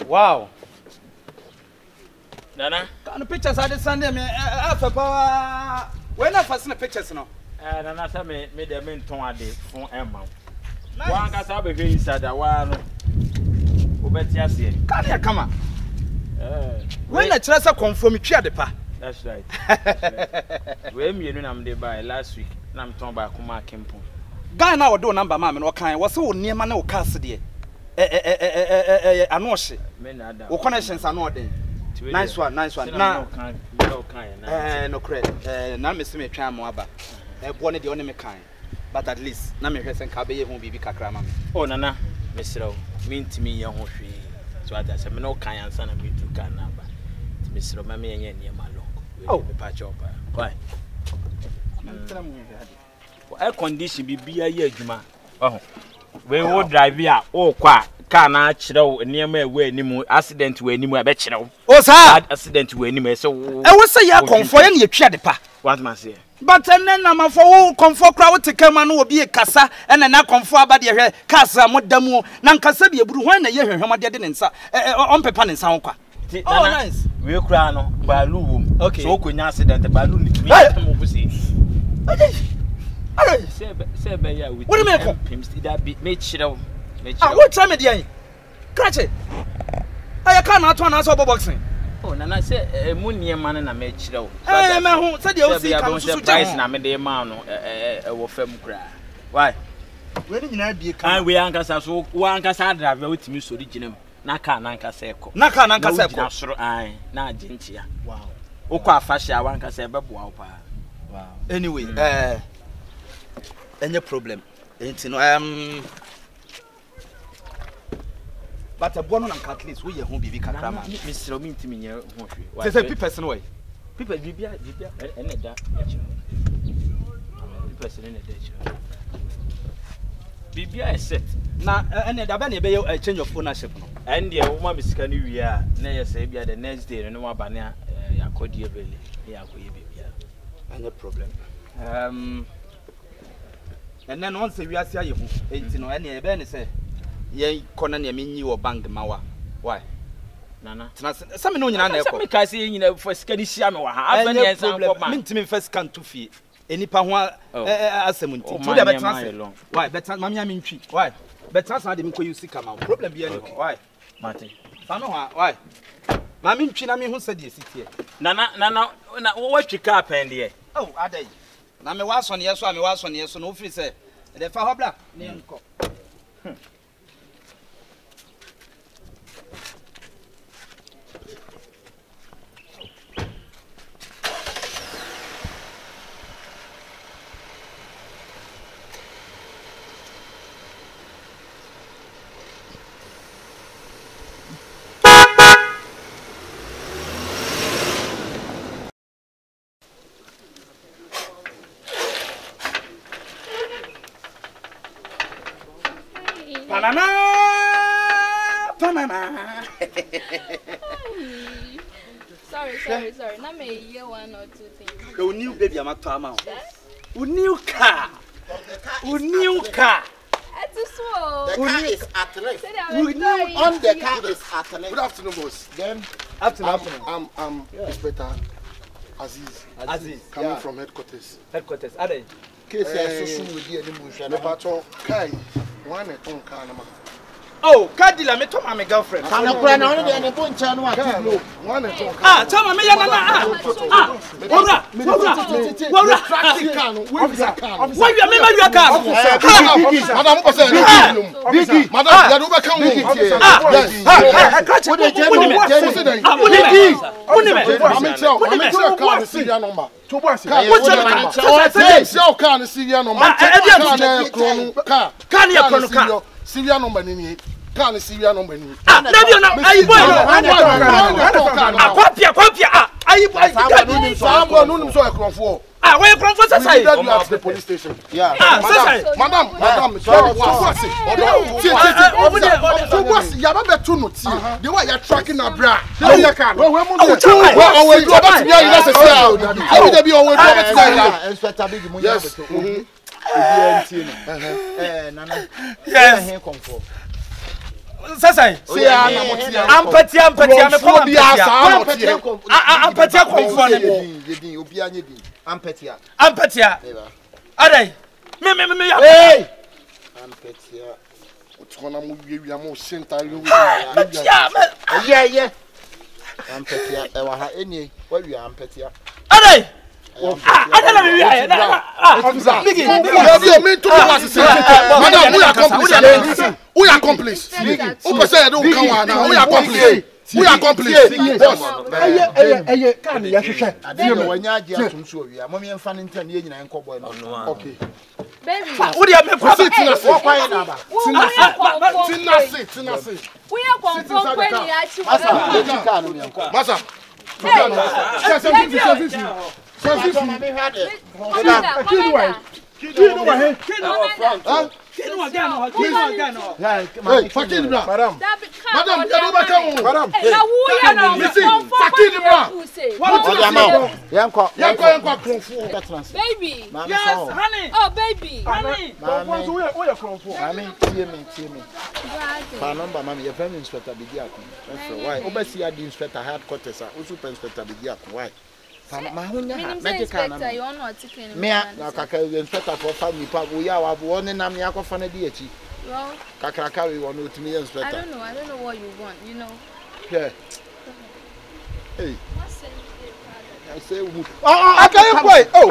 Wow. Nana. Can the pictures are the Sunday me papa. When I first the pictures no. Nana say me dey me nton ade fun Emma. Wan ka sa be hwe inside da wa no. Obeti ase. Can you come on? When I try to confirm me twa de pa. That's right. We mienu na me dey buy last week. Na me ton ba kuma Kempo. Guy na wodo number ma me no kan. Wo se wo niema na wo ka ase de. Ano hye. Me na da. Wo connections ano den. Nice one. Na no credit. Na me se me twa mo aba. Bo ne de one me kan. But at least na me hwese nka be ye hu bibi kakra ma me. Oh nana, me sero. Me ntimi ye ho hwe. So ada se me no kan ansa na me du kan na ba. Me sero ma me ye niema long. Oh, me patch up. Why? Air condition bibia ye adwuma. Oh. We wo drive ya o kwa car na chire niema ewe animu accident we animu abe chire wo. O sa accident we animu so. E wo say ya comfort ye na ye twa de pa. What man say? But then na ma for wo comfort kra wo teke ma no obi e kasa ena na comfort aba de hwe kasa modamu na nkasa bi eburu hwan na ye hwehwem de ne nsa on pepa ne nsa ho kwa. Oh nice. We kra no balu wom. So okonya accident balu ni tumi mo busi. Say be ya with. What do you mean? Pimps that be me chire. Ah, what try me dey? Cratch. I can not one answer boxing. Oh, nana say mu niema na me chire wo. Eh, me hu say dey o see kan so price na me dey ma no wo fam kra. Why? We ni nyina bie kan. We ankasa so wo ankasa drive we timi so original na car na ankasa eko. Na car na ankasa eko. Na soro ai na agentia. Wow. Wo kwa afahia wa ankasa ebeboa wo pa. Wow. Anyway, any problem. Enti no but a bono na at least we ye hu bibi kakra ma. Mr. Omintimi nye hu hwe. Say people way. People bibia ene da echi. Person ene da echi. Bibia is set. Na ene da ba na be a change of ownership no. And the woman misika ni wi a na ye say bia the next day no wa ba na yakodi ebele. Yakoye bibia. Any problem. And then once we are see you enti no ene e be ne say ye kona na me nyi wo bank mawa. Why? Nana. Some no nyina na ekọ. Some ka say nyina for skadi sia me wa ha. Afa ne ensan ko ma. Me ntimi first can to fie. Enipa ho asem nti. To dey better. Why? Better mama me ntwi. Why? Better san dey me ko use kama. Problem bi any. Why? Martin. Fa no ha. Why? Mama ntwi na me hu say dey sitie. Nana na wo twi ka pen dey. Oh, adai. Na me wa so ne yeso, me wa so ne yeso no free say. Dey fa hobla ne nko. Banana. Sorry. Not me hear one or two things. The new baby I'm at Tama. New car. New car. The car is at rest. On the car is at rest. Good afternoon, boss. Then afternoon. I'm Inspector Aziz. Coming from headquarters. Headquarters. Are they? Oh, Kadila, me told my girlfriend. Can I pray now? Any point, channel. Tell me, Syria number ni can Syria number ni ah na ayi boy kwapia ayi boy no so ekrofo ah we ekrofo say at the police station yeah madam so boss ya ba betu no ti the way you tracking abra the car we always do about me you say how we be always do about inspector big mo ya betu Nana. Yes. Sasa. Say Ampatia me come ampatia komfo ne. Yedin obi anye din. Ampatia. Adai. Me ya. Hey. Ampatia. Utona mu wiewia mo senta yo. Yeah. Ampatia e wa ha eni wa wi ampatia. Adai. Adai me wi Nigga, me to was say. Madam, we accomplish. Who person don't come on now? We accomplish. Boss. Can you hwehwe. Ade no wanya age atum so wi. Mommy emfa ne ntam ye nyina enko boy no. Okay. Baby. Wo dey me kwa sit na Wo kwa na ba. Tinase. We are confirm when you achi. Masa. Inspector, you are not taking me inspector for family pa we ya wa bo ne nam ya ko fa na di echi. Well, kakraka we want to me inspector. I don't know what you want, you know. Yeah. Hey. I say, I can't boy. Oh.